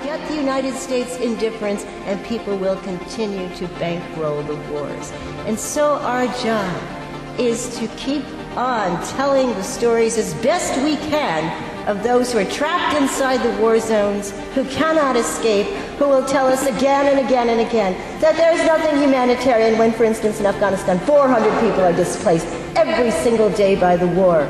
Get the United States indifference and people will continue to bankroll the wars. And so our job is to keep on telling the stories as best we can of those who are trapped inside the war zones, who cannot escape, who will tell us again and again and again that there is nothing humanitarian when, for instance, in Afghanistan, 400 people are displaced every single day by the war.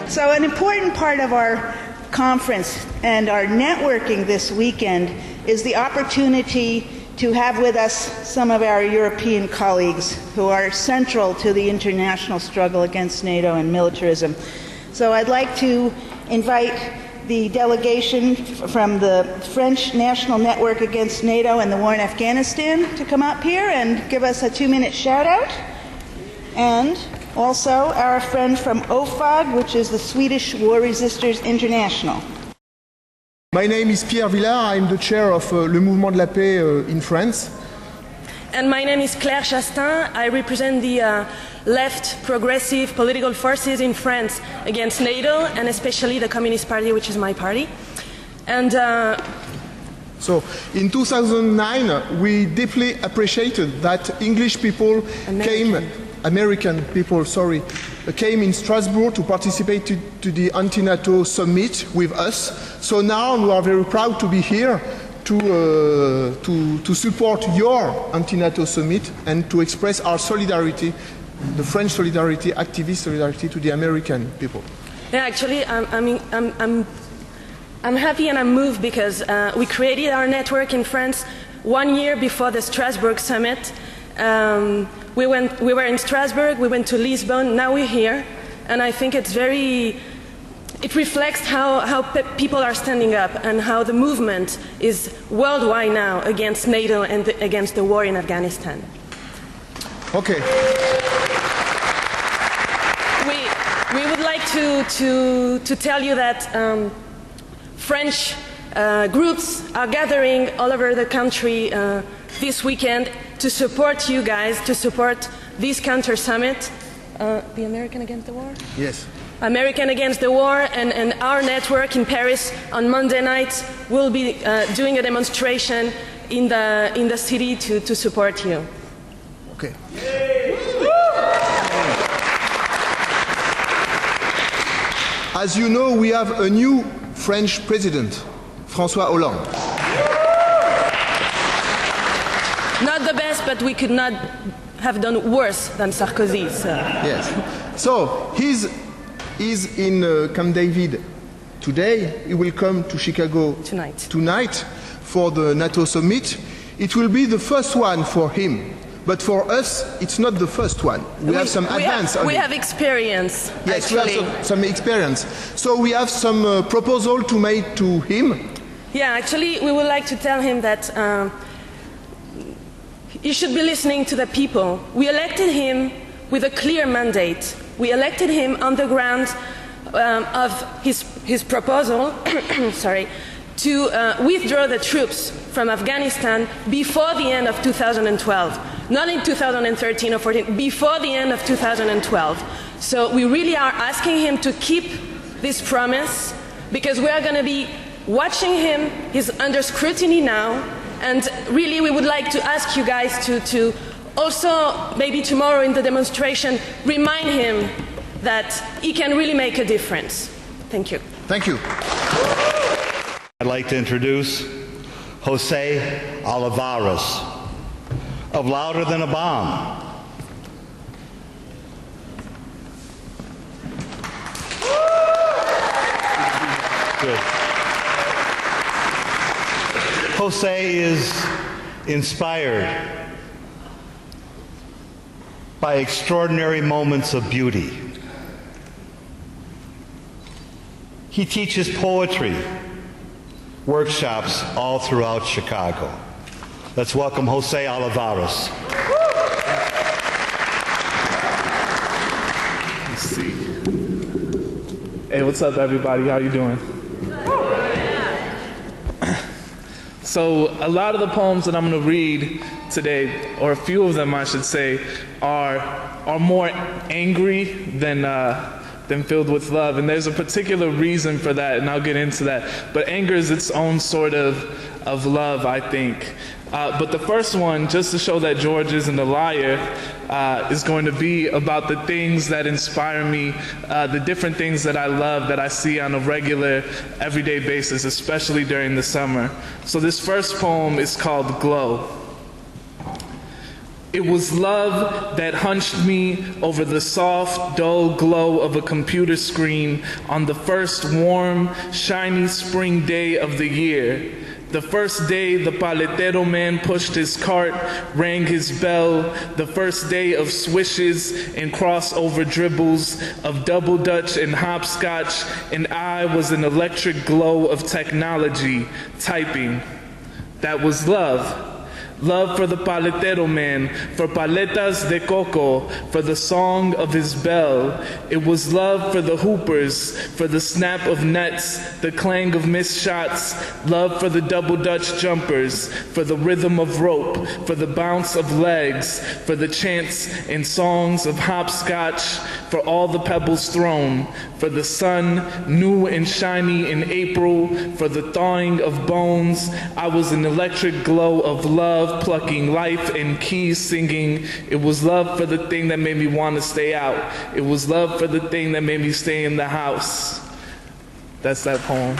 So an important part of our conference and our networking this weekend is the opportunity to have with us some of our European colleagues who are central to the international struggle against NATO and militarism. So I'd like to invite the delegation from the French National Network Against NATO and the War in Afghanistan to come up here and give us a 2-minute shout out. And also our friend from OFAG, which is the Swedish War Resisters International. My name is Pierre Villard. I'm the chair of Le Mouvement de la Paix in France. And my name is Claire Chastain. I represent the left progressive political forces in France against NATO, and especially the Communist Party, which is my party. And so in 2009, we deeply appreciated that English people American people came in Strasbourg to participate to the anti-NATO summit with us. So now we are very proud to be here to support your anti-NATO summit and to express our solidarity, the French solidarity, activist solidarity to the American people. Yeah, actually, I'm happy and I'm moved because we created our network in France 1 year before the Strasbourg summit. We were in Strasbourg, we went to Lisbon, now we're here, and I think it reflects how people are standing up and how the movement is worldwide now against NATO and against the war in Afghanistan. Okay. We would like to tell you that French groups are gathering all over the country this weekend to support you guys, to support this counter summit. The American Against the War? Yes. American Against the War, and our network in Paris on Monday night will be doing a demonstration in the city to support you. Okay. As you know, we have a new French president, François Hollande. Not the best, but we could not have done worse than Sarkozy. So. Yes. So he's in Camp David today. He will come to Chicago tonight for the NATO summit. It will be the first one for him. But for us, it's not the first one. We have some advance on it. We have experience, yes, actually. we have some experience. So we have some proposal to make to him. Yeah, actually, we would like to tell him that he should be listening to the people. We elected him with a clear mandate. We elected him on the ground of his proposal to withdraw the troops from Afghanistan before the end of 2012. Not in 2013 or 14, before the end of 2012. So we really are asking him to keep this promise, because we are going to be watching him. He's under scrutiny now. And really, we would like to ask you guys to also, maybe tomorrow in the demonstration, remind him that he can really make a difference. Thank you. Thank you. I'd like to introduce Jose Olivares of Louder Than a Bomb. Good. Jose is inspired by extraordinary moments of beauty. He teaches poetry workshops all throughout Chicago. Let's welcome Jose Olivares. Let's see. Hey, what's up, everybody? How you doing? So a lot of the poems that I'm going to read today, or a few of them I should say, are are more angry than filled with love. And there's a particular reason for that, and I'll get into that. But anger is its own sort of love, I think. But the first one, just to show that George isn't a liar, is going to be about the things that inspire me, the different things that I love, that I see on a regular, everyday basis, especially during the summer. So this first poem is called Glow. It was love that hunched me over the soft, dull glow of a computer screen on the first warm, shiny spring day of the year. The first day the paletero man pushed his cart, rang his bell. The first day of swishes and crossover dribbles, of double dutch and hopscotch, and I was an electric glow of technology, typing. That was love. Love for the paletero man, for paletas de coco, for the song of his bell. It was love for the hoopers, for the snap of nets, the clang of missed shots. Love for the double dutch jumpers, for the rhythm of rope, for the bounce of legs, for the chants and songs of hopscotch, for all the pebbles thrown, for the sun new and shiny in April, for the thawing of bones. I was an electric glow of love, plucking life and keys singing. It was love for the thing that made me want to stay out. It was love for the thing that made me stay in the house. That's that poem.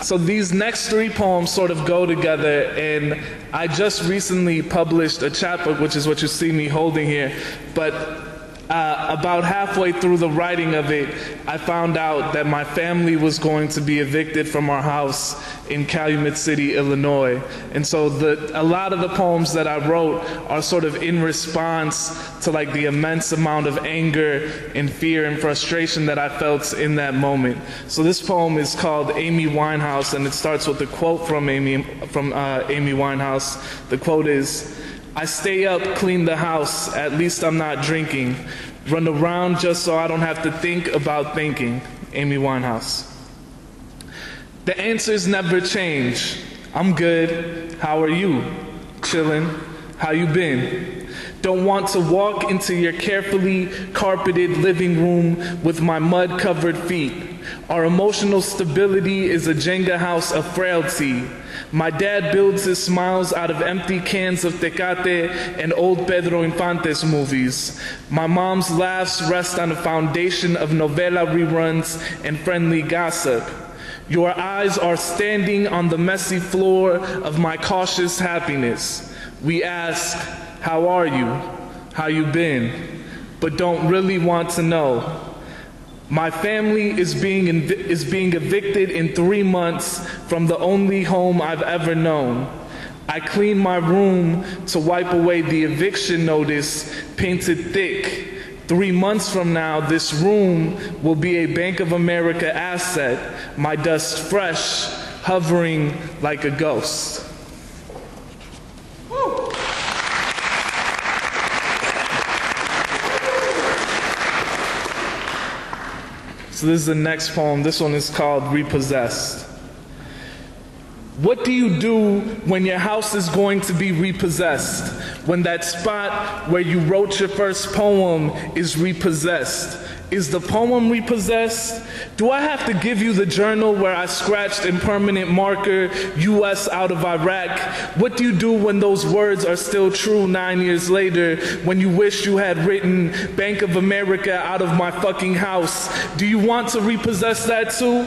So these next three poems sort of go together, and I just recently published a chapbook, which is what you see me holding here, but about halfway through the writing of it, I found out that my family was going to be evicted from our house in Calumet City, Illinois. And so a lot of the poems that I wrote are sort of in response to like the immense amount of anger and fear and frustration that I felt in that moment. So this poem is called Amy Winehouse, and it starts with a quote from Amy Winehouse. The quote is, "I stay up, clean the house, at least I'm not drinking. Run around just so I don't have to think about thinking." Amy Winehouse. The answers never change. I'm good. How are you? Chillin'. How you been? Don't want to walk into your carefully carpeted living room with my mud-covered feet. Our emotional stability is a Jenga house of frailty. My dad builds his smiles out of empty cans of Tecate and old Pedro Infantes movies. My mom's laughs rest on a foundation of novela reruns and friendly gossip. Your eyes are standing on the messy floor of my cautious happiness. We ask, how are you? How you been? But don't really want to know. My family is being evicted in 3 months from the only home I've ever known. I clean my room to wipe away the eviction notice painted thick. 3 months from now, this room will be a Bank of America asset, my dust fresh, hovering like a ghost. So this is the next poem. This one is called Repossessed. What do you do when your house is going to be repossessed? When that spot where you wrote your first poem is repossessed? Is the poem repossessed? Do I have to give you the journal where I scratched in permanent marker, U.S. out of Iraq? What do you do when those words are still true 9 years later, when you wish you had written Bank of America out of my fucking house? Do you want to repossess that too?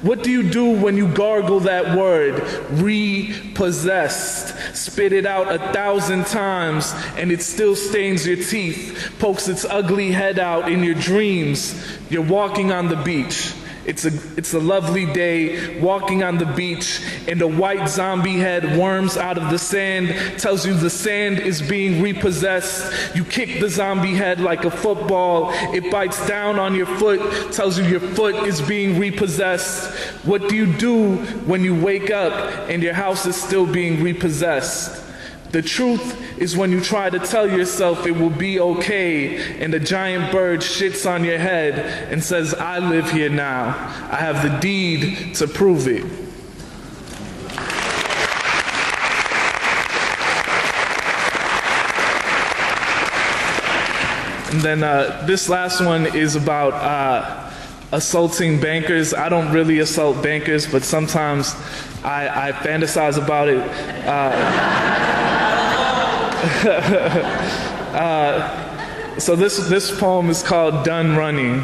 What do you do when you gargle that word, repossessed? Spit it out 1,000 times and it still stains your teeth, pokes its ugly head out in your dreams. You're walking on the beach. It's a lovely day, walking on the beach, and a white zombie head worms out of the sand, tells you the sand is being repossessed. You kick the zombie head like a football. It bites down on your foot, tells you your foot is being repossessed. What do you do when you wake up and your house is still being repossessed? The truth is when you try to tell yourself it will be okay and a giant bird shits on your head and says, I live here now. I have the deed to prove it. And then this last one is about assaulting bankers. I don't really assault bankers, but sometimes I fantasize about it. So this poem is called Done Running.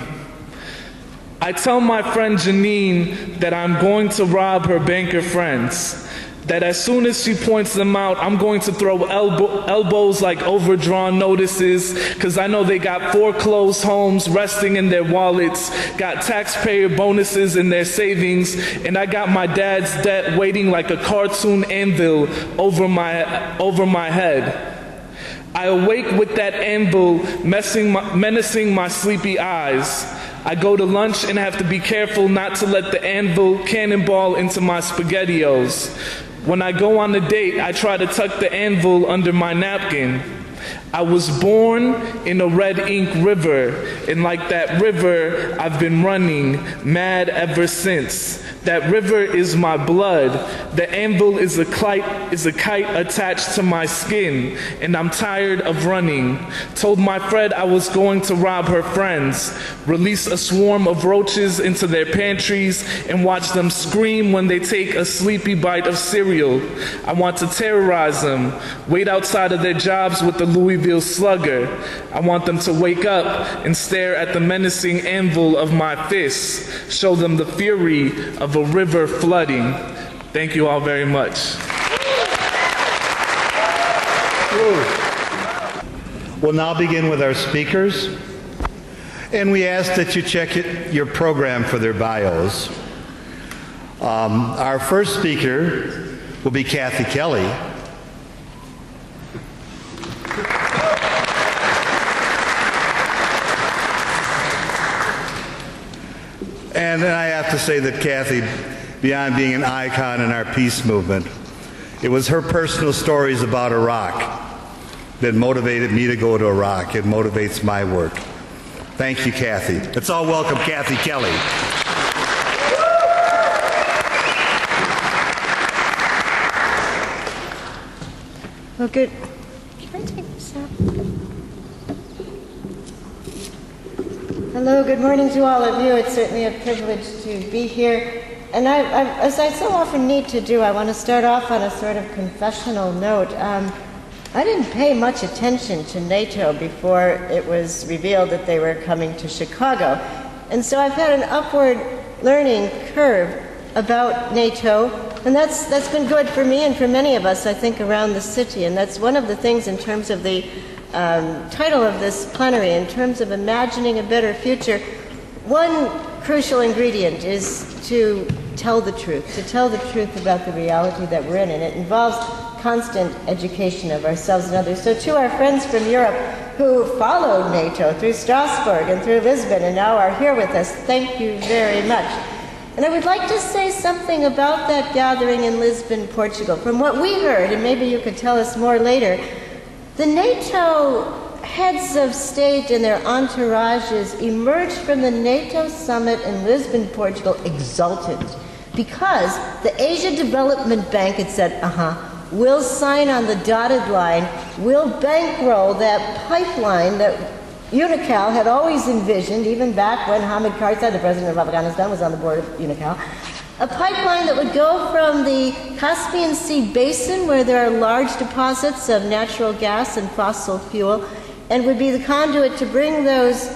I tell my friend Janine that I'm going to rob her banker friends. That as soon as she points them out, I'm going to throw elbows like overdrawn notices, because I know they got foreclosed homes resting in their wallets, got taxpayer bonuses in their savings, and I got my dad's debt waiting like a cartoon anvil over my head. I awake with that anvil menacing my sleepy eyes. I go to lunch and have to be careful not to let the anvil cannonball into my SpaghettiOs. When I go on a date, I try to tuck the anvil under my napkin. I was born in a red ink river, and like that river, I've been running, mad ever since. That river is my blood. The anvil is a kite attached to my skin, and I'm tired of running. Told my friend I was going to rob her friends, release a swarm of roaches into their pantries, and watch them scream when they take a sleepy bite of cereal. I want to terrorize them, wait outside of their jobs with the Louisville Slugger. I want them to wake up and stare at the menacing anvil of my fists, show them the fury of a river flooding. Thank you all very much. We'll now begin with our speakers, and we ask that you check your program for their bios. Our first speaker will be Kathy Kelly. And then I have to say that Kathy, beyond being an icon in our peace movement, it was her personal stories about Iraq that motivated me to go to Iraq. It motivates my work. Thank you, Kathy. Let's all welcome Kathy Kelly. Well, good. Can I take this out? Hello, good morning to all of you. It's certainly a privilege to be here. And as I so often need to do, I want to start off on a sort of confessional note. I didn't pay much attention to NATO before it was revealed that they were coming to Chicago. And so I've had an upward learning curve about NATO, and that's been good for me and for many of us, I think, around the city. And that's one of the things in terms of the title of this plenary, in terms of imagining a better future. One crucial ingredient is to tell the truth about the reality that we're in, and it involves constant education of ourselves and others. So to our friends from Europe who followed NATO through Strasbourg and through Lisbon and now are here with us, thank you very much. And I would like to say something about that gathering in Lisbon, Portugal. From what we heard, and maybe you could tell us more later, the NATO heads of state and their entourages emerged from the NATO summit in Lisbon, Portugal, exultant, because the Asia Development Bank had said, we'll sign on the dotted line, we'll bankroll that pipeline that UNICAL had always envisioned, even back when Hamid Karzai, the president of Afghanistan, was on the board of UNICAL, a pipeline that would go from the Caspian Sea basin, where there are large deposits of natural gas and fossil fuel, and would be the conduit to bring those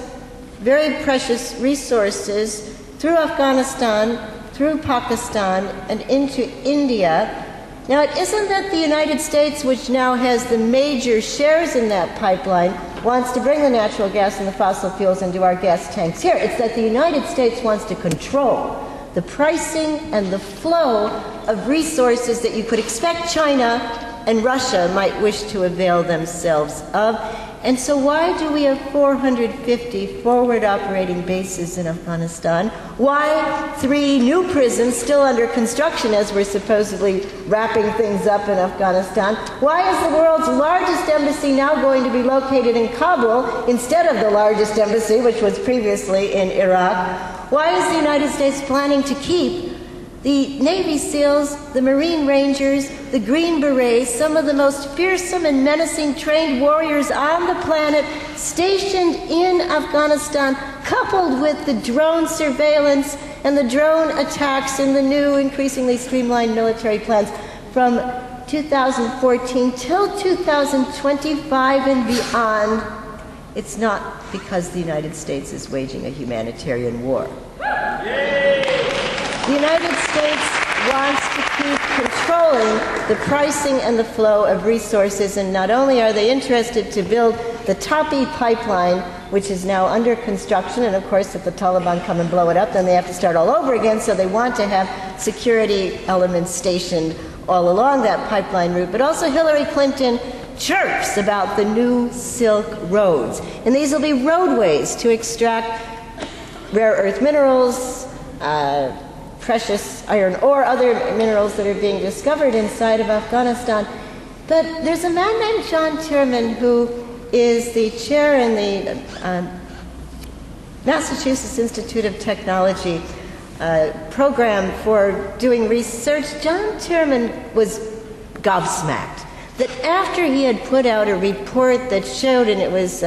very precious resources through Afghanistan, through Pakistan, and into India. Now, it isn't that the United States, which now has the major shares in that pipeline, wants to bring the natural gas and the fossil fuels into our gas tanks here. It's that the United States wants to control the pricing and the flow of resources that you could expect China and Russia might wish to avail themselves of. And so why do we have 450 forward operating bases in Afghanistan? Why 3 new prisons still under construction as we're supposedly wrapping things up in Afghanistan? Why is the world's largest embassy now going to be located in Kabul instead of the largest embassy, which was previously in Iraq? Why is the United States planning to keep The Navy SEALs, the Marine Rangers, the Green Berets, some of the most fearsome and menacing trained warriors on the planet, stationed in Afghanistan, coupled with the drone surveillance and the drone attacks and the new, increasingly streamlined military plans from 2014 till 2025 and beyond. It's not because the United States is waging a humanitarian war. The United States wants to keep controlling the pricing and the flow of resources, and not only are they interested to build the Tapi pipeline, which is now under construction, and of course if the Taliban come and blow it up, then they have to start all over again, so they want to have security elements stationed all along that pipeline route. But also Hillary Clinton chirps about the new Silk Roads, and these will be roadways to extract rare earth minerals, precious iron ore, other minerals that are being discovered inside of Afghanistan. But there's a man named John Tierman who is the chair in the Massachusetts Institute of Technology program for doing research. John Tierman was gobsmacked that after he had put out a report that showed, and it was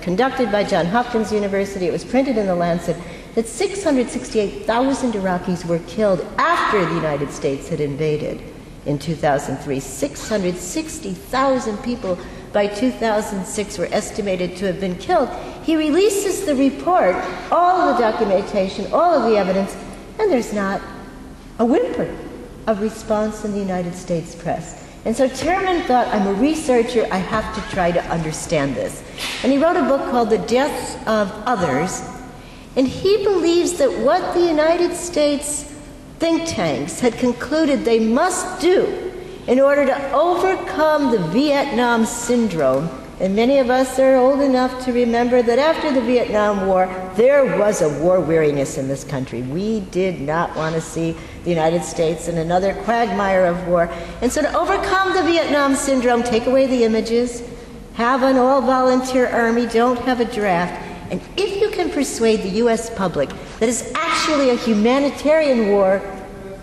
conducted by Johns Hopkins University, it was printed in the Lancet, that 668,000 Iraqis were killed after the United States had invaded in 2003. 660,000 people by 2006 were estimated to have been killed. He releases the report, all of the documentation, all of the evidence, and there's not a whimper of response in the United States press. And so Tierman thought, I'm a researcher, I have to try to understand this. And he wrote a book called The Deaths of Others. And he believes that what the United States think tanks had concluded they must do in order to overcome the Vietnam syndrome, and many of us are old enough to remember that after the Vietnam War, there was a war weariness in this country. We did not want to see the United States in another quagmire of war. And so to overcome the Vietnam syndrome, take away the images, have an all-volunteer army, don't have a draft, and if you can persuade the U.S. public that it's actually a humanitarian war,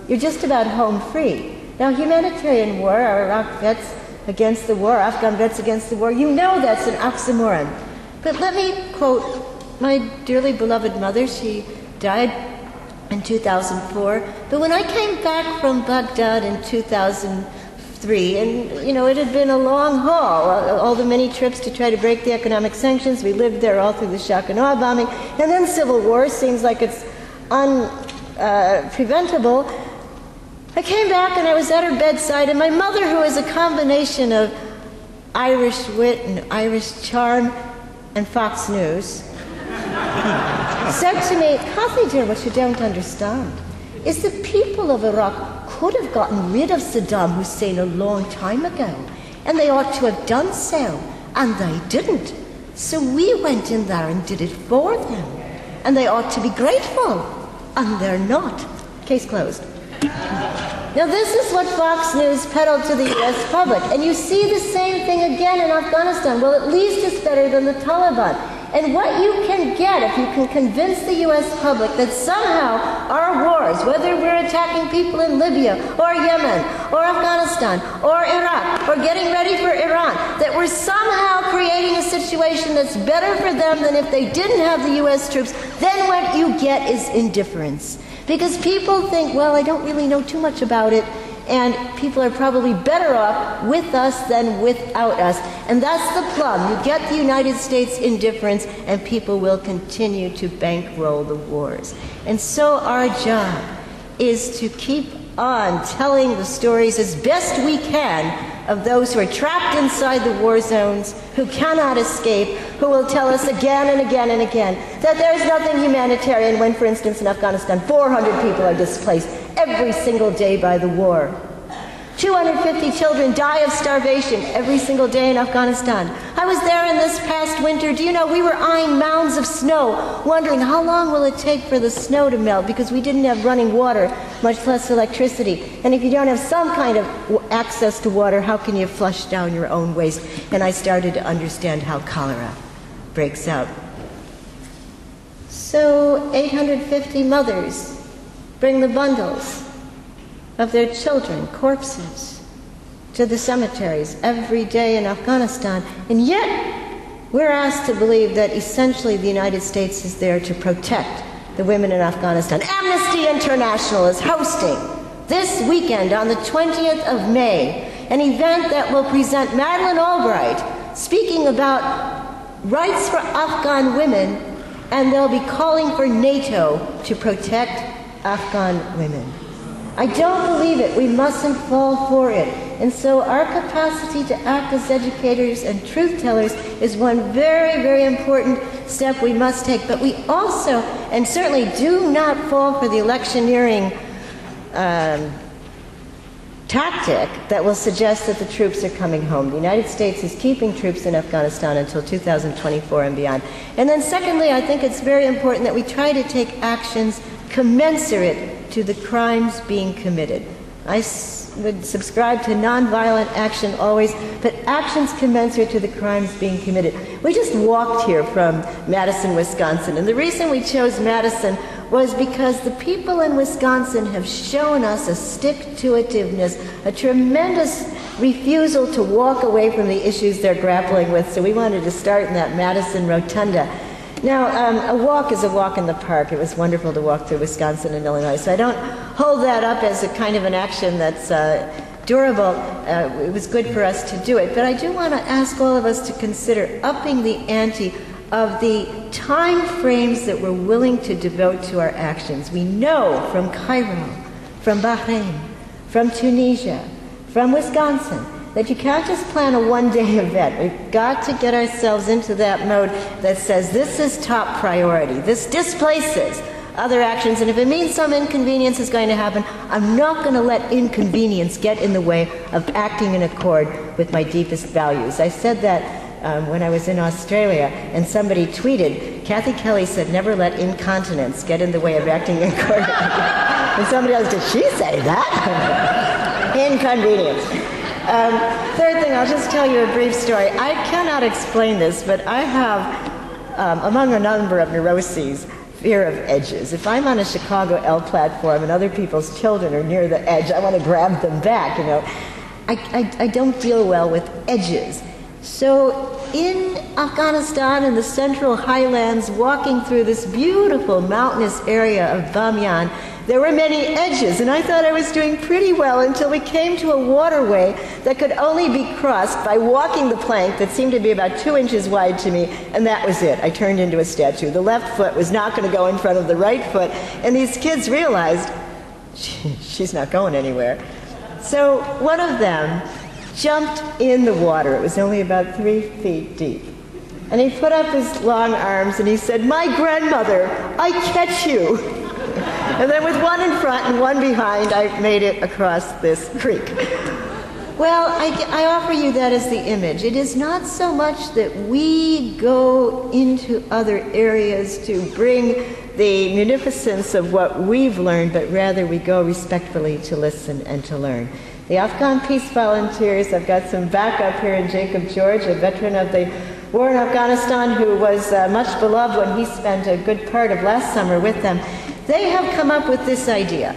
you're just about home free. Now, humanitarian war, our Iraq vets against the war, Afghan vets against the war, you know that's an oxymoron. But let me quote my dearly beloved mother. She died in 2004. But when I came back from Baghdad in 2003, and it had been a long haul, all the many trips to try to break the economic sanctions. We lived there all through the shock and awe bombing, and then civil war seems like it's unpreventable. I came back and I was at her bedside, and my mother, who is a combination of Irish wit and Irish charm and Fox News, said to me, Kathy dear, what you don't understand is the people of Iraq could have gotten rid of Saddam Hussein a long time ago, and they ought to have done so, and they didn't. So we went in there and did it for them, and they ought to be grateful, and they're not. Case closed. Now this is what Fox News peddled to the U.S. public, and you see the same thing again in Afghanistan. Well, at least it's better than the Taliban. And what you can get if you can convince the U.S. public that somehow our wars, whether we're attacking people in Libya or Yemen or Afghanistan or Iraq or getting ready for Iran, that we're somehow creating a situation that's better for them than if they didn't have the U.S. troops, then what you get is indifference. Because people think, well, I don't really know too much about it, and people are probably better off with us than without us. And that's the plum. You get the United States indifference, and people will continue to bankroll the wars. And so our job is to keep on telling the stories as best we can of those who are trapped inside the war zones, who cannot escape, who will tell us again and again and again that there's nothing humanitarian when, for instance, in Afghanistan, 400 people are displaced every single day by the war. 250 children die of starvation every single day in Afghanistan. I was there in this past winter. Do you know, we were eyeing mounds of snow, wondering how long will it take for the snow to melt, because we didn't have running water, much less electricity. And if you don't have some kind of access to water, how can you flush down your own waste? And I started to understand how cholera breaks out. So 850 mothers bring the bundles. of their children, corpses, to the cemeteries every day in Afghanistan, and yet we're asked to believe that essentially the United States is there to protect the women in Afghanistan. Amnesty International is hosting this weekend on the 20th of May an event that will present Madeleine Albright speaking about rights for Afghan women, and they'll be calling for NATO to protect Afghan women. I don't believe it. We mustn't fall for it. And so our capacity to act as educators and truth tellers is one very, very important step we must take. But we also, and certainly do not fall for the electioneering tactic that will suggest that the troops are coming home. The United States is keeping troops in Afghanistan until 2024 and beyond. And then secondly, I think it's very important that we try to take actions commensurate to the crimes being committed. I would subscribe to nonviolent action always, but actions commensurate to the crimes being committed. We just walked here from Madison, Wisconsin, and the reason we chose Madison was because the people in Wisconsin have shown us a stick-to-itiveness, a tremendous refusal to walk away from the issues they're grappling with, so we wanted to start in that Madison Rotunda. Now, a walk is a walk in the park. It was wonderful to walk through Wisconsin and Illinois, so I don't hold that up as a kind of an action that's durable. It was good for us to do it, but I do want to ask all of us to consider upping the ante of the time frames that we're willing to devote to our actions. We know from Cairo, from Bahrain, from Tunisia, from Wisconsin, that you can't just plan a one-day event. We've got to get ourselves into that mode that says this is top priority. This displaces other actions, and if it means some inconvenience is going to happen, I'm not going to let inconvenience get in the way of acting in accord with my deepest values. I said that when I was in Australia, and somebody tweeted, Kathy Kelly said, never let incontinence get in the way of acting in accord. And somebody else, did she say that? Inconvenience. Third thing, I'll just tell you a brief story. I cannot explain this, but I have, among a number of neuroses, fear of edges. If I'm on a Chicago L platform and other people's children are near the edge, I want to grab them back, you know. I don't deal well with edges. So in Afghanistan, in the central highlands, walking through this beautiful mountainous area of Bamyan, there were many edges, and I thought I was doing pretty well until we came to a waterway that could only be crossed by walking the plank that seemed to be about 2 inches wide to me, and that was it. I turned into a statue. The left foot was not going to go in front of the right foot, and these kids realized, she's not going anywhere. So one of them jumped in the water. It was only about 3 feet deep. And he put up his long arms and he said, "My grandmother, I catch you." And then with one in front and one behind, I made it across this creek. Well, I offer you that as the image. It is not so much that we go into other areas to bring the munificence of what we've learned, but rather we go respectfully to listen and to learn. The Afghan Peace Volunteers, I've got some backup here in Jacob George, a veteran of the war in Afghanistan who was much beloved when he spent a good part of last summer with them. They have come up with this idea.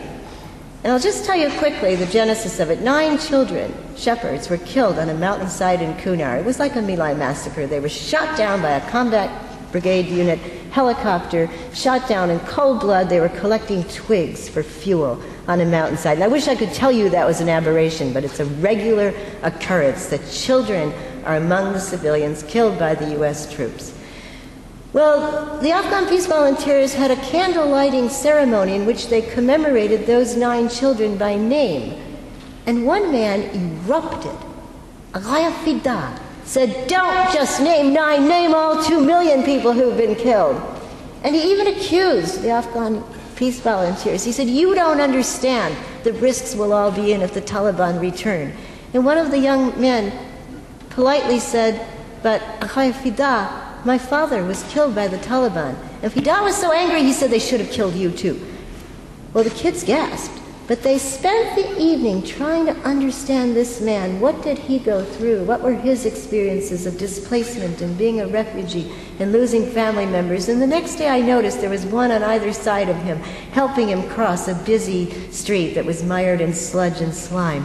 And I'll just tell you quickly the genesis of it. 9 children, shepherds, were killed on a mountainside in Kunar. It was like a My Lai massacre. They were shot down by a combat brigade unit helicopter, shot down in cold blood. They were collecting twigs for fuel on a mountainside. And I wish I could tell you that was an aberration, but it's a regular occurrence that children are among the civilians killed by the U.S. troops. Well, the Afghan Peace Volunteers had a candle lighting ceremony in which they commemorated those 9 children by name. And one man erupted. Agaya Fida said, "Don't just name 9, name all 2 million people who've been killed." And he even accused the Afghan Peace Volunteers. He said, "You don't understand the risks we'll all be in if the Taliban return." And one of the young men politely said, "But Agaya Fida, my father was killed by the Taliban." And Fida was so angry, he said, "They should have killed you too." Well, the kids gasped. But they spent the evening trying to understand this man. What did he go through? What were his experiences of displacement and being a refugee and losing family members? And the next day I noticed there was one on either side of him, helping him cross a busy street that was mired in sludge and slime.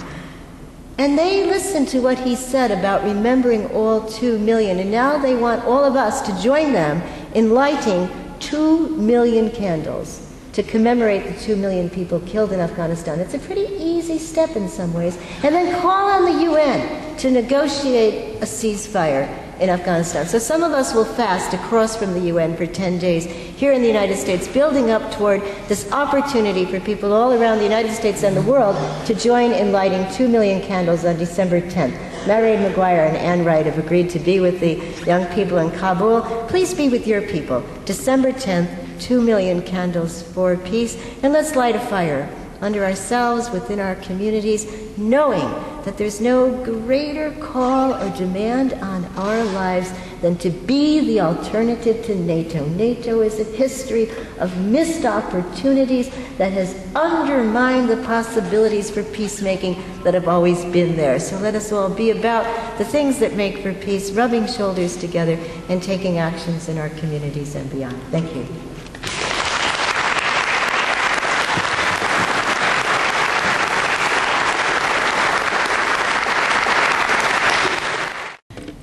And they listened to what he said about remembering all 2 million. And now they want all of us to join them in lighting 2 million candles to commemorate the 2 million people killed in Afghanistan. It's a pretty easy step in some ways. And then call on the UN to negotiate a ceasefire in Afghanistan. So some of us will fast across from the UN for 10 days here in the United States, building up toward this opportunity for people all around the United States and the world to join in lighting 2 million candles on December 10th. Mairead Maguire and Ann Wright have agreed to be with the young people in Kabul. Please be with your people. December 10th, 2 million candles for peace, and let's light a fire under ourselves, within our communities, knowing that there's no greater call or demand on our lives than to be the alternative to NATO. NATO is a history of missed opportunities that has undermined the possibilities for peacemaking that have always been there. So let us all be about the things that make for peace, rubbing shoulders together and taking actions in our communities and beyond. Thank you.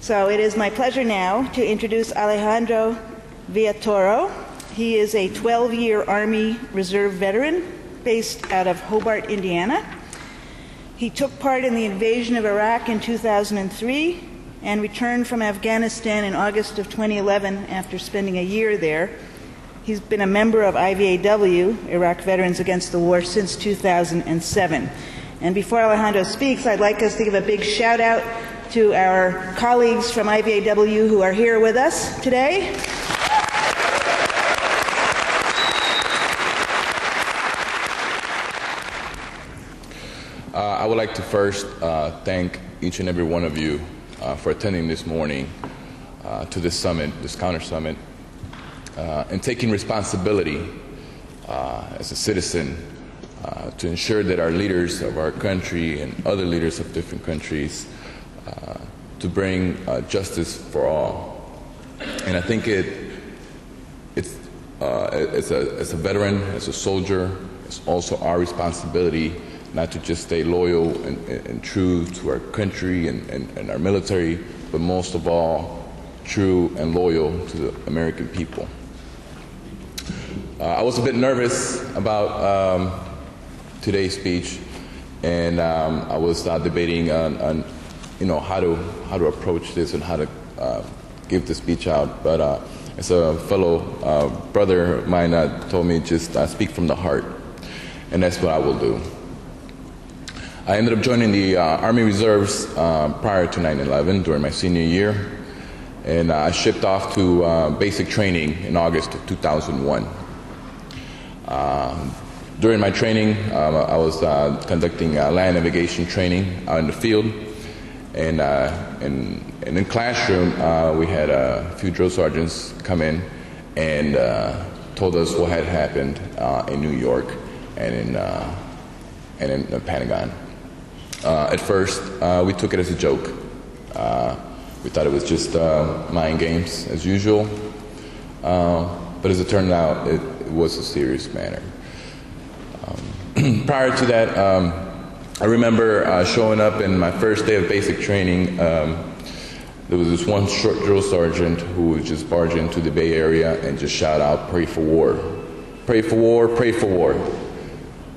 So it is my pleasure now to introduce Alejandro Villatoro. He is a 12-year Army Reserve veteran based out of Hobart, Indiana. He took part in the invasion of Iraq in 2003 and returned from Afghanistan in August of 2011 after spending a year there. He's been a member of IVAW, Iraq Veterans Against the War, since 2007. And before Alejandro speaks, I'd like us to give a big shout out to our colleagues from IVAW who are here with us today. I would like to first thank each and every one of you for attending this morning to this summit, this counter summit, and taking responsibility as a citizen to ensure that our leaders of our country and other leaders of different countries to bring justice for all. And I think it's as a veteran, as a soldier, it's also our responsibility not to just stay loyal and true to our country and our military, but most of all, true and loyal to the American people. I was a bit nervous about today's speech, and I was debating on how to approach this and how to give the speech out. But as a fellow brother of mine told me, just speak from the heart, and that's what I will do. I ended up joining the Army Reserves prior to 9/11 during my senior year, and I shipped off to basic training in August of 2001. During my training, I was conducting land navigation training out in the field. And in classroom, we had a few drill sergeants come in and told us what had happened in New York and in the Pentagon. At first, we took it as a joke. We thought it was just mind games as usual. But as it turned out, it was a serious matter. Prior to that, I remember showing up in my first day of basic training. There was this one short drill sergeant who would just barge into the Bay Area and just shout out, "Pray for war. Pray for war, pray for war."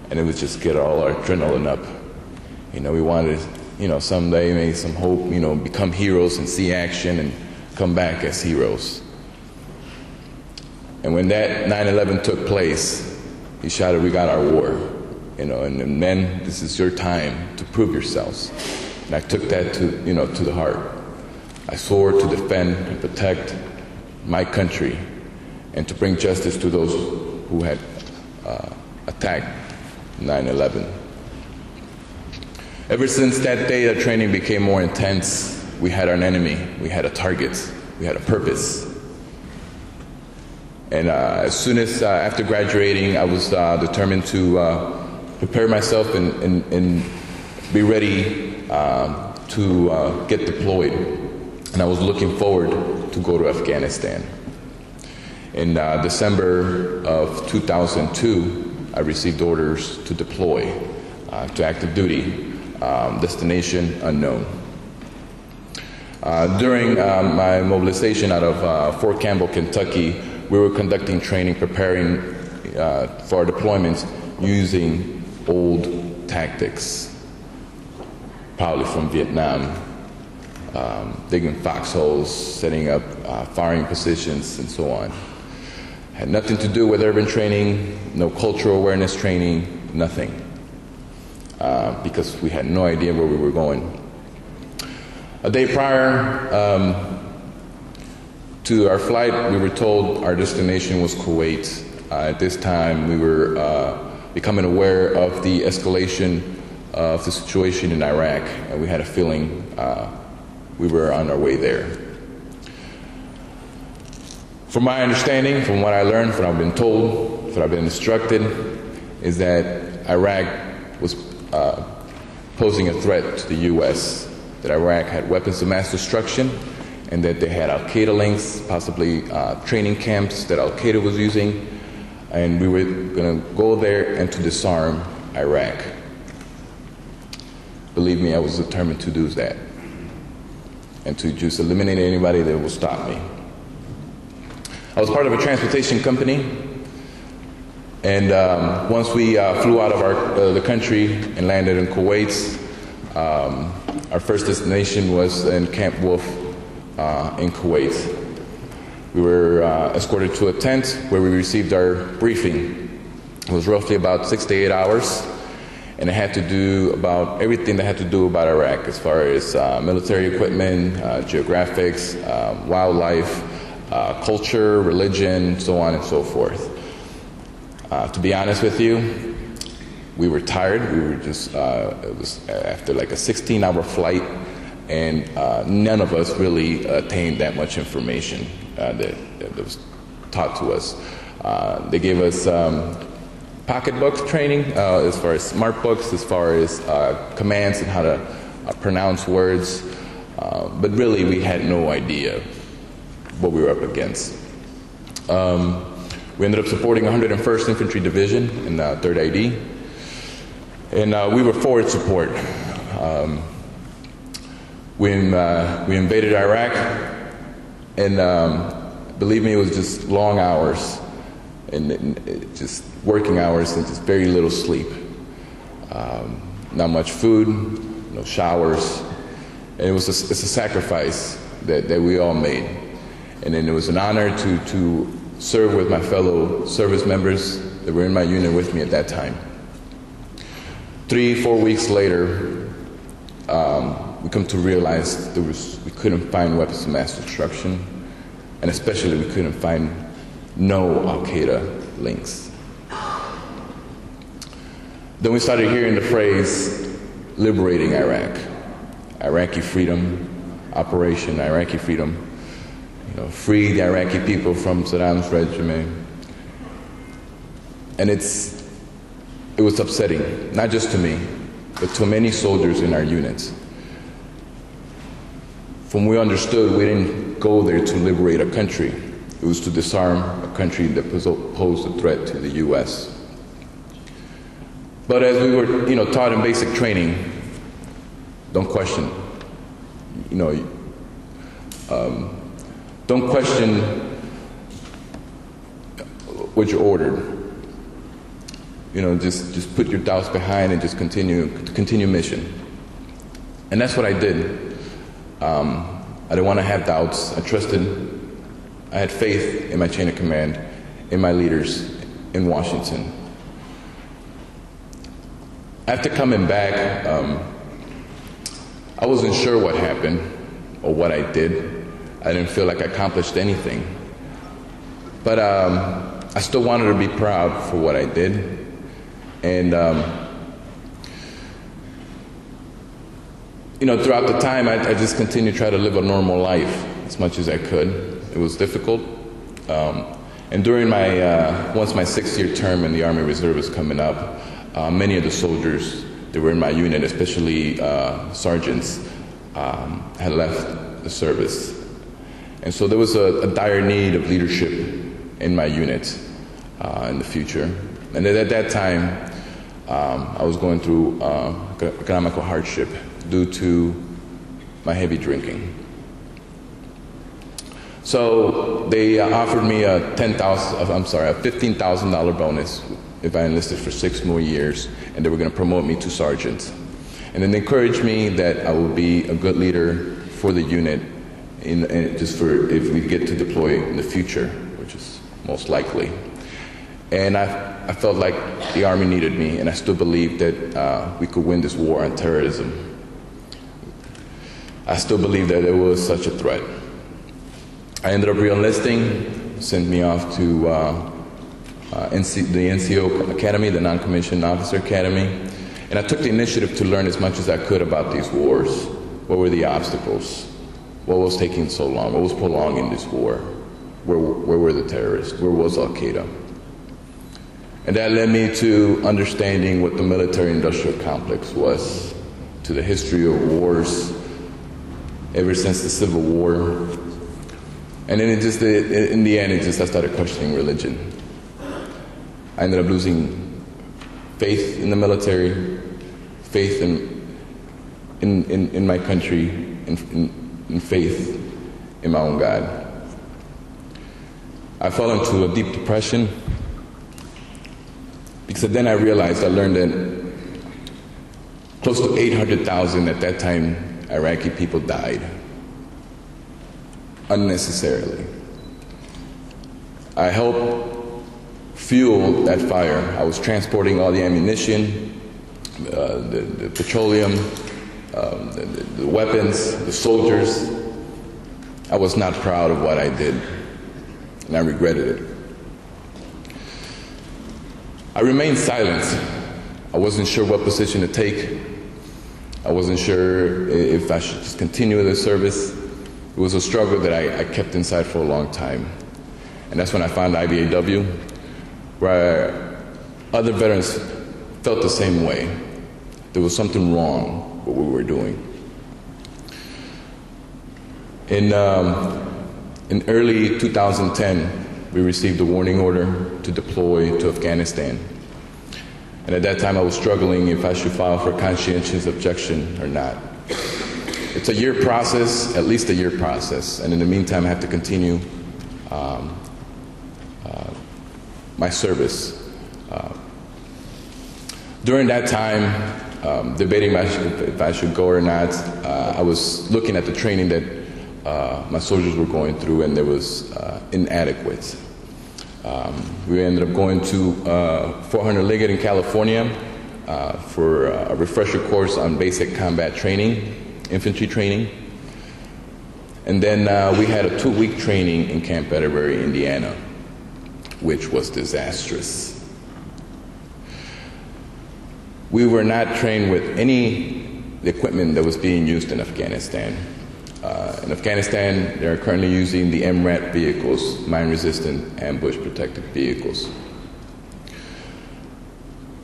And it would just get all our adrenaline up. We wanted, someday, maybe some hope, become heroes and see action and come back as heroes. And when that 9/11 took place, he shouted, "We got our war. And men, this is your time to prove yourselves." And I took that to the heart. I swore to defend and protect my country and to bring justice to those who had attacked 9/11. Ever since that day, the training became more intense. We had an enemy, we had a target, we had a purpose. And as soon as after graduating, I was determined to prepare myself and be ready to get deployed. And I was looking forward to go to Afghanistan. In December of 2002, I received orders to deploy to active duty, destination unknown. During my mobilization out of Fort Campbell, Kentucky, we were conducting training, preparing for our deployments using old tactics, probably from Vietnam, digging foxholes, setting up firing positions, and so on. Had nothing to do with urban training, no cultural awareness training, nothing, because we had no idea where we were going. A day prior to our flight, we were told our destination was Kuwait. At this time, we were becoming aware of the escalation of the situation in Iraq, and we had a feeling we were on our way there. From my understanding, from what I learned, from what I've been told, from what I've been instructed, is that Iraq was posing a threat to the U.S., that Iraq had weapons of mass destruction, and that they had Al-Qaeda links, possibly training camps that Al-Qaeda was using, and we were going to go there and to disarm Iraq. Believe me, I was determined to do that, and to just eliminate anybody that would stop me. I was part of a transportation company, and once we flew out of the country and landed in Kuwait, our first destination was in Camp Wolf in Kuwait. We were escorted to a tent where we received our briefing. It was roughly about 6 to 8 hours, and it had to do about everything that had to do about Iraq, as far as military equipment, geographics, wildlife, culture, religion, so on and so forth. To be honest with you, we were tired. We were just, it was after like a 16-hour flight, and none of us really attained that much information that was taught to us. They gave us pocketbook training, as far as smart books, as far as commands and how to pronounce words, but really we had no idea what we were up against. We ended up supporting 101st Infantry Division in 3rd ID, and we were forward support. We invaded Iraq, and believe me, it was just long hours, and just working hours, and just very little sleep. Not much food, no showers, and it's a sacrifice that we all made. And then it was an honor to serve with my fellow service members that were in my unit with me at that time. 3-4 weeks later, we come to realize we couldn't find weapons of mass destruction, and especially we couldn't find no Al-Qaeda links. Then we started hearing the phrase, liberating Iraq, Iraqi freedom, Operation Iraqi Freedom, free the Iraqi people from Saddam's regime. And it was upsetting, not just to me, but to many soldiers in our units. From what we understood, we didn't go there to liberate a country. It was to disarm a country that posed a threat to the U.S. But as we were, taught in basic training, don't question. Don't question what you're ordered. Just put your doubts behind and just continue mission. And that's what I did. I didn't want to have doubts. I trusted. I had faith in my chain of command, in my leaders in Washington. After coming back, I wasn't sure what happened or what I did. I didn't feel like I accomplished anything. But I still wanted to be proud for what I did. And, throughout the time, I just continued to try to live a normal life as much as I could. It was difficult. And during once my 6-year term in the Army Reserve was coming up, many of the soldiers that were in my unit, especially sergeants, had left the service. And so there was a dire need of leadership in my unit in the future. And at that time, I was going through economical hardship due to my heavy drinking. So they offered me a $15,000 bonus if I enlisted for 6 more years, and they were going to promote me to sergeant. And then they encouraged me that I would be a good leader for the unit, just for if we get to deploy in the future, which is most likely. And I felt like the Army needed me, and I still believed that we could win this war on terrorism. I still believe that there was such a threat. I ended up re-enlisting, sent me off to the NCO Academy, the Non-Commissioned Officer Academy, and I took the initiative to learn as much as I could about these wars. What were the obstacles? What was taking so long? What was prolonging this war? Where were the terrorists? Where was Al-Qaeda? And that led me to understanding what the military-industrial complex was, to the history of wars ever since the Civil War. And then in the end, I started questioning religion. I ended up losing faith in the military, faith in my country, and faith in my own God. I fell into a deep depression because then I learned that close to 800,000 at that time Iraqi people died unnecessarily. I helped fuel that fire. I was transporting all the ammunition, the petroleum, the weapons, the soldiers. I was not proud of what I did, and I regretted it. I remained silent. I wasn't sure what position to take. I wasn't sure if I should just continue the service. It was a struggle that I kept inside for a long time. And that's when I found IBAW, where other veterans felt the same way. There was something wrong with what we were doing. In early 2010, we received a warning order to deploy to Afghanistan. And at that time, I was struggling if I should file for conscientious objection or not. It's a year process, at least a year process. And in the meantime, I have to continue my service. During that time, debating if I should go or not, I was looking at the training that my soldiers were going through, and there was inadequate. We ended up going to Fort Hunter Liggett in California for a refresher course on basic combat training, infantry training. And then we had a 2-week training in Camp Atterbury, Indiana, which was disastrous. We were not trained with any equipment that was being used in Afghanistan. In Afghanistan, they are currently using the MRAP vehicles, mine-resistant ambush-protected vehicles.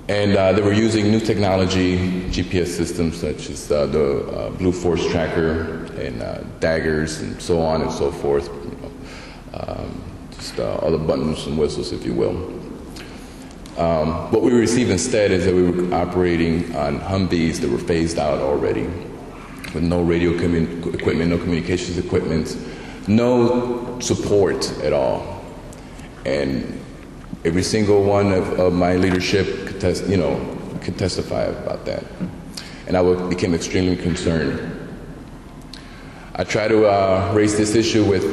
And they were using new technology, GPS systems such as the Blue Force Tracker and daggers and so on and so forth. Just all the buttons and whistles, if you will. What we received instead is that we were operating on Humvees that were phased out already, with no radio equipment, no communications equipment, no support at all. And every single one of my leadership could testify about that. And I became extremely concerned. I tried to raise this issue with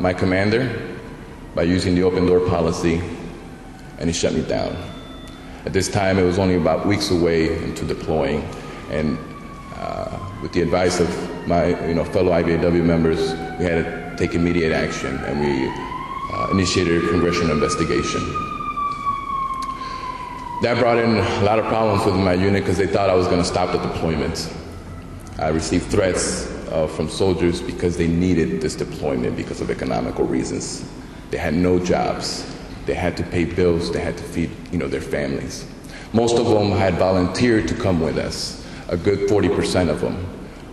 my commander by using the open door policy, and he shut me down. At this time, it was only about weeks away into deploying, and with the advice of my fellow IBAW members, we had to take immediate action, and we initiated a congressional investigation. That brought in a lot of problems with my unit because they thought I was going to stop the deployment. I received threats from soldiers because they needed this deployment because of economical reasons. They had no jobs. They had to pay bills. They had to feed their families. Most of them had volunteered to come with us, a good 40% of them.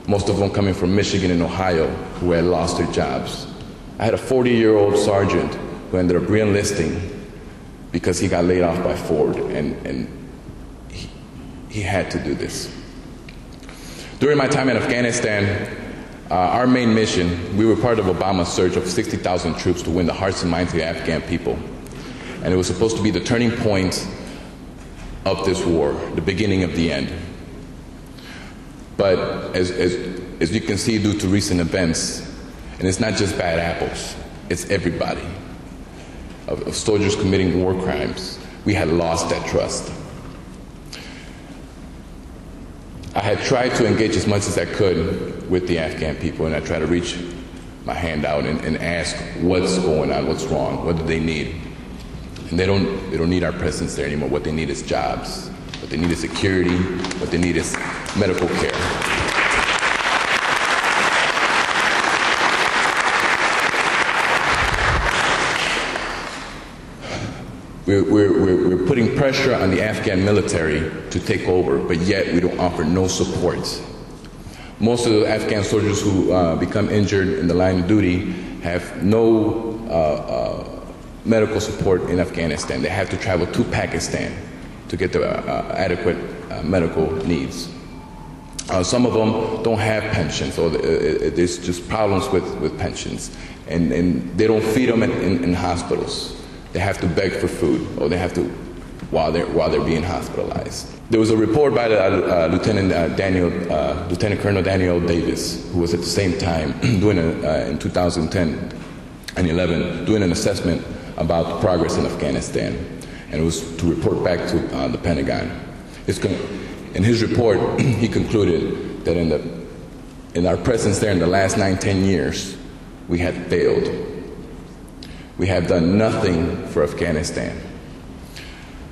Most of them coming from Michigan and Ohio who had lost their jobs. I had a 40-year-old sergeant who ended up re-enlisting because he got laid off by Ford, and he had to do this. During my time in Afghanistan, our main mission, we were part of Obama's surge of 60,000 troops to win the hearts and minds of the Afghan people. And it was supposed to be the turning point of this war, the beginning of the end. But as you can see due to recent events, and it's not just bad apples, it's everybody, of soldiers committing war crimes, we had lost that trust. I had tried to engage as much as I could with the Afghan people, and I tried to reach my hand out and ask what's going on, what's wrong, what do they need. And they don't need our presence there anymore. What they need is jobs. What they need is security. What they need is medical care. We're putting pressure on the Afghan military to take over, but yet we don't offer no support. Most of the Afghan soldiers who become injured in the line of duty have no medical support in Afghanistan. They have to travel to Pakistan to get the adequate medical needs. Some of them don't have pensions, so there's just problems with pensions. And they don't feed them in hospitals. They have to beg for food, or they have to while they're being hospitalized. There was a report by Lieutenant Colonel Daniel Davis, who was at the same time doing in 2010 and 11 doing an assessment about the progress in Afghanistan, and it was to report back to the Pentagon. In his report, he concluded that in our presence there in the last 9-10 years, we had failed. We have done nothing for Afghanistan.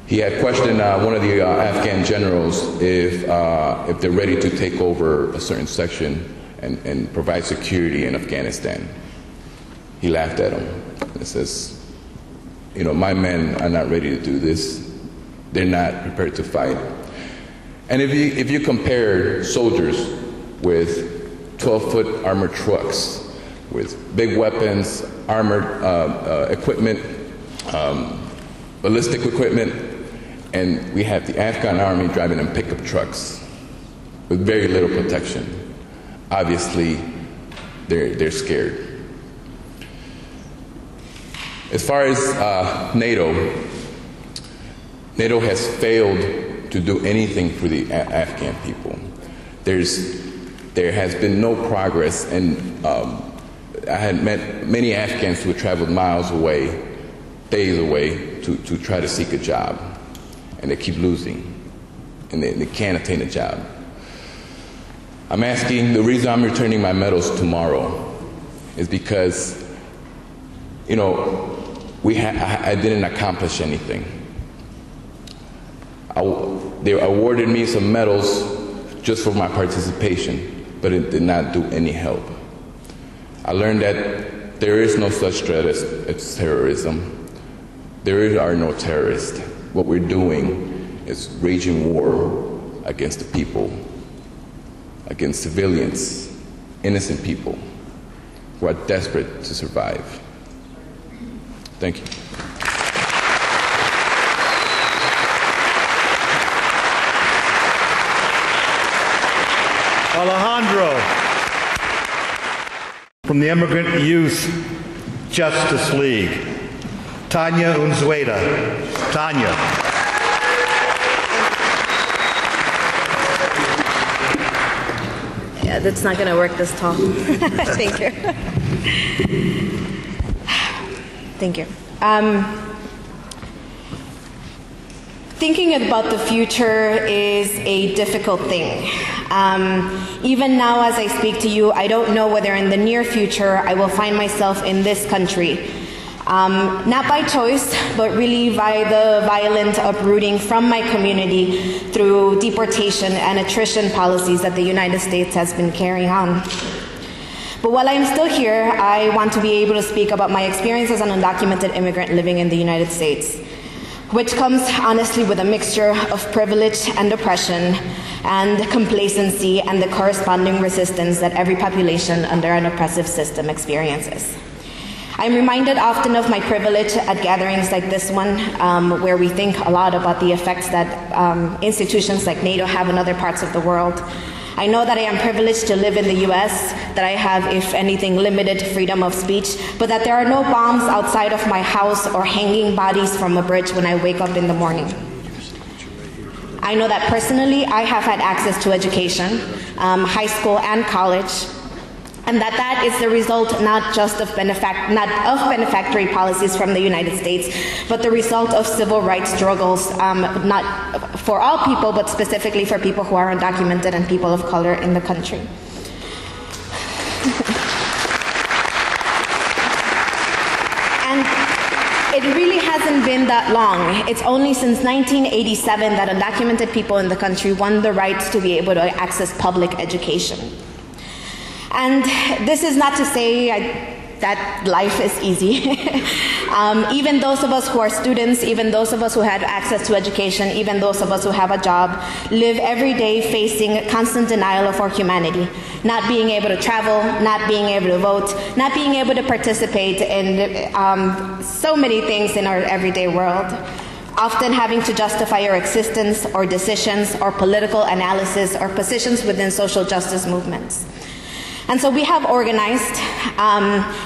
He had questioned one of the Afghan generals if they're ready to take over a certain section and provide security in Afghanistan. He laughed at him and says, you know, my men are not ready to do this. They're not prepared to fight. And if you compare soldiers with 12-foot armored trucks, with big weapons, armored equipment, ballistic equipment, and we have the Afghan army driving in pickup trucks with very little protection. Obviously, they're scared. As far as NATO has failed to do anything for the Afghan people. There has been no progress, and I had met many Afghans who had traveled miles away, days away, to try to seek a job, and they keep losing, and they can't attain a job. I'm asking, the reason I'm returning my medals tomorrow is because, you know, I didn't accomplish anything. They awarded me some medals just for my participation, but it did not do any help. I learned that there is no such threat as terrorism. There are no terrorists. What we're doing is waging war against the people, against civilians, innocent people who are desperate to survive. Thank you. Alejandro, from the Immigrant Youth Justice League. Tanya Unzueta. Tanya. Yeah, that's not going to work this tall. Thank you. Thank you. Thinking about the future is a difficult thing. Even now as I speak to you, I don't know whether in the near future I will find myself in this country. Not by choice, but really by the violent uprooting from my community through deportation and attrition policies that the United States has been carrying on. But while I'm still here, I want to be able to speak about my experience as an undocumented immigrant living in the United States. which comes honestly with a mixture of privilege and oppression and complacency and the corresponding resistance that every population under an oppressive system experiences. I'm reminded often of my privilege at gatherings like this one, where we think a lot about the effects that institutions like NATO have in other parts of the world. I know that I am privileged to live in the US, that I have, if anything, limited freedom of speech, but that there are no bombs outside of my house or hanging bodies from a bridge when I wake up in the morning. I know that personally I have had access to education, high school and college, and that is the result not just of benefactory policies from the United States, but the result of civil rights struggles, not for all people, but specifically for people who are undocumented and people of color in the country. And it really hasn't been that long. It's only since 1987 that undocumented people in the country won the right to be able to access public education. And this is not to say that life is easy. Even those of us who are students, even those of us who have access to education, even those of us who have a job, live every day facing constant denial of our humanity. Not being able to travel, not being able to vote, not being able to participate in so many things in our everyday world. Often having to justify our existence or decisions or political analysis or positions within social justice movements. And so we have organized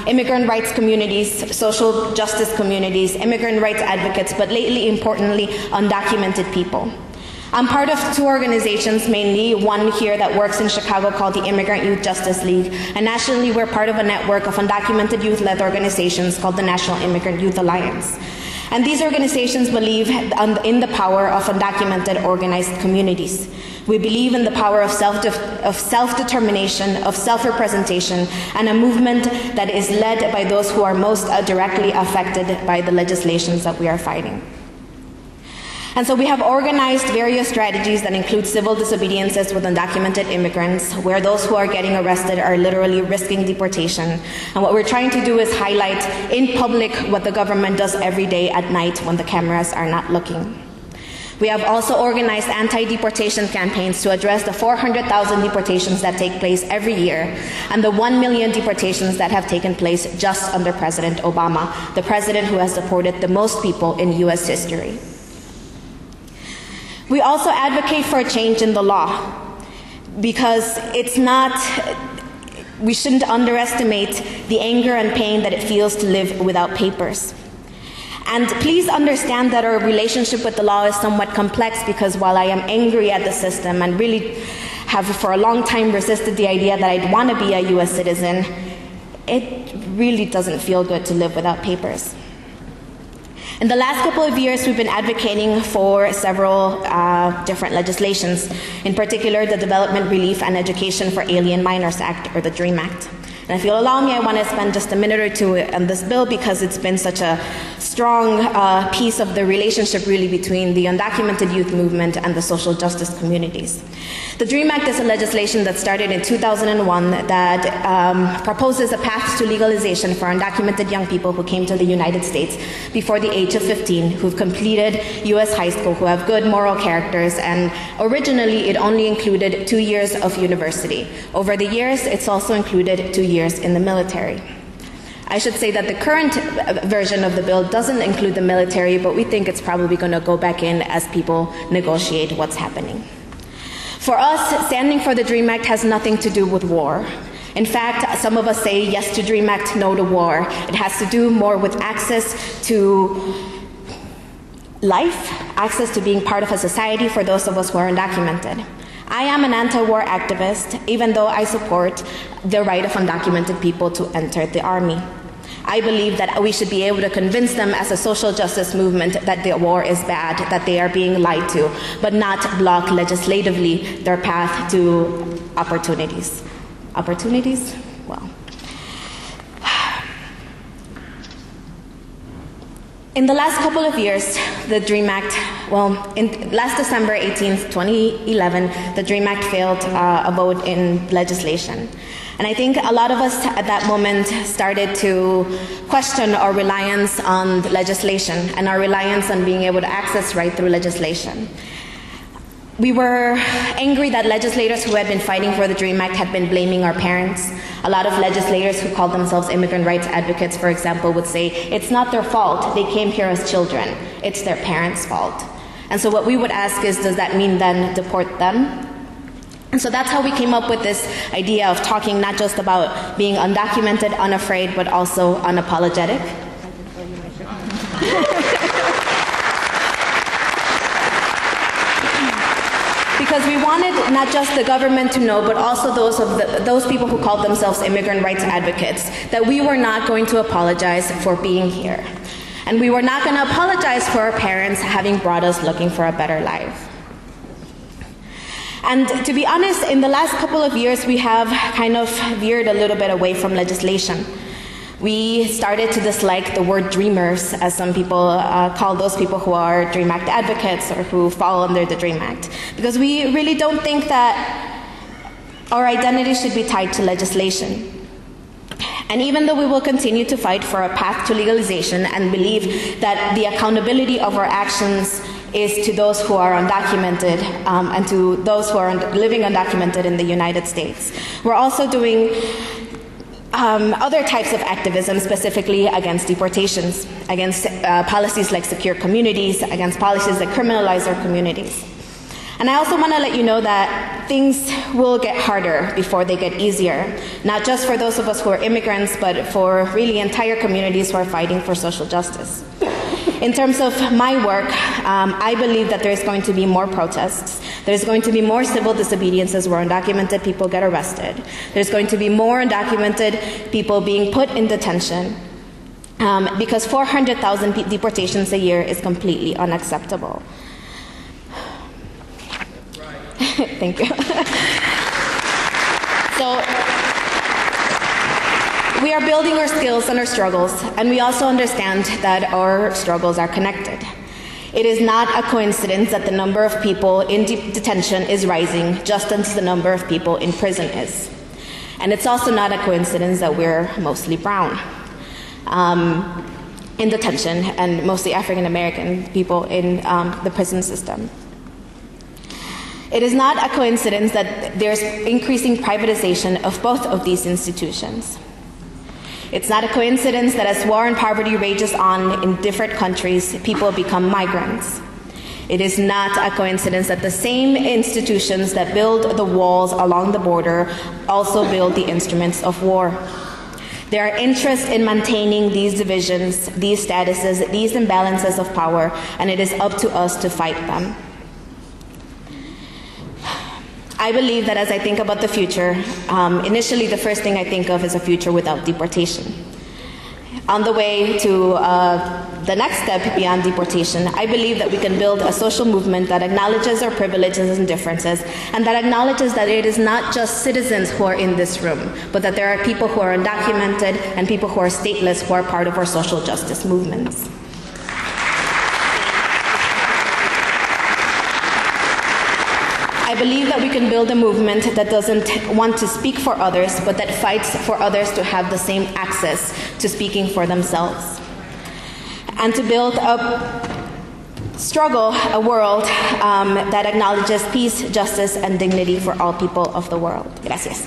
immigrant rights communities, social justice communities, immigrant rights advocates, but lately, importantly, undocumented people. I'm part of two organizations, mainly one here that works in Chicago called the Immigrant Youth Justice League, and nationally we're part of a network of undocumented youth-led organizations called the National Immigrant Youth Alliance. And these organizations believe in the power of undocumented organized communities. We believe in the power of self-determination, of self-representation, and a movement that is led by those who are most directly affected by the legislations that we are fighting. And so we have organized various strategies that include civil disobediences with undocumented immigrants, where those who are getting arrested are literally risking deportation. And what we're trying to do is highlight in public what the government does every day at night when the cameras are not looking. We have also organized anti-deportation campaigns to address the 400,000 deportations that take place every year and the 1 million deportations that have taken place just under President Obama, the president who has deported the most people in US history. We also advocate for a change in the law because we shouldn't underestimate the anger and pain that it feels to live without papers. And please understand that our relationship with the law is somewhat complex because while I am angry at the system and really have for a long time resisted the idea that I'd want to be a US citizen, it really doesn't feel good to live without papers. In the last couple of years, we've been advocating for several different legislations, in particular the Development, Relief, and Education for Alien Minors Act, or the DREAM Act. And if you'll allow me, I want to spend just a minute or two on this bill because it's been such a strong piece of the relationship really between the undocumented youth movement and the social justice communities. The DREAM Act is a legislation that started in 2001 that proposes a path to legalization for undocumented young people who came to the United States before the age of 15, who've completed US high school, who have good moral characters, and originally it only included 2 years of university. Over the years, it's also included 2 years in the military. I should say that the current version of the bill doesn't include the military, but we think it's probably going to go back in as people negotiate what's happening. For us, standing for the DREAM Act has nothing to do with war. In fact, some of us say yes to DREAM Act, no to war. It has to do more with access to life, access to being part of a society for those of us who are undocumented. I am an anti-war activist, even though I support the right of undocumented people to enter the army. I believe that we should be able to convince them as a social justice movement that the war is bad, that they are being lied to, but not block legislatively their path to opportunities. Opportunities? Well. In the last couple of years, the DREAM Act, last December 18th, 2011, the DREAM Act failed a vote in legislation. And I think a lot of us at that moment started to question our reliance on legislation and our reliance on being able to access right through legislation. We were angry that legislators who had been fighting for the DREAM Act had been blaming our parents. A lot of legislators who called themselves immigrant rights advocates, for example, would say, it's not their fault, they came here as children, it's their parents' fault. And so what we would ask is, does that mean then deport them? And so that's how we came up with this idea of talking not just about being undocumented, unafraid, but also unapologetic. Because we wanted not just the government to know, but also those people who called themselves immigrant rights advocates, that we were not going to apologize for being here. And we were not going to apologize for our parents having brought us looking for a better life. And to be honest, in the last couple of years, we have kind of veered a little bit away from legislation. We started to dislike the word dreamers, as some people call those people who are DREAM Act advocates or who fall under the DREAM Act, because we really don't think that our identity should be tied to legislation. And even though we will continue to fight for a path to legalization and believe that the accountability of our actions is to those who are undocumented and to those who are living undocumented in the United States, we're also doing other types of activism, specifically against deportations, against policies like secure communities, against policies that criminalize our communities. And I also want to let you know that things will get harder before they get easier, not just for those of us who are immigrants, but for really entire communities who are fighting for social justice. In terms of my work, I believe that there's going to be more protests. There's going to be more civil disobediences where undocumented people get arrested. There's going to be more undocumented people being put in detention because 400,000 deportations a year is completely unacceptable. Thank you. So we are building our skills and our struggles, and we also understand that our struggles are connected. It is not a coincidence that the number of people in detention is rising just as the number of people in prison is. And it's also not a coincidence that we're mostly brown in detention and mostly African American people in the prison system. It is not a coincidence that there's increasing privatization of both of these institutions. It's not a coincidence that as war and poverty rages on in different countries, people become migrants. It is not a coincidence that the same institutions that build the walls along the border also build the instruments of war. There are interests in maintaining these divisions, these statuses, these imbalances of power, and it is up to us to fight them. I believe that as I think about the future, initially the first thing I think of is a future without deportation. On the way to the next step beyond deportation, I believe that we can build a social movement that acknowledges our privileges and differences, and that acknowledges that it is not just citizens who are in this room, but that there are people who are undocumented and people who are stateless who are part of our social justice movements. I believe that we can build a movement that doesn't want to speak for others, but that fights for others to have the same access to speaking for themselves. And to build a struggle, a world that acknowledges peace, justice, and dignity for all people of the world. Gracias.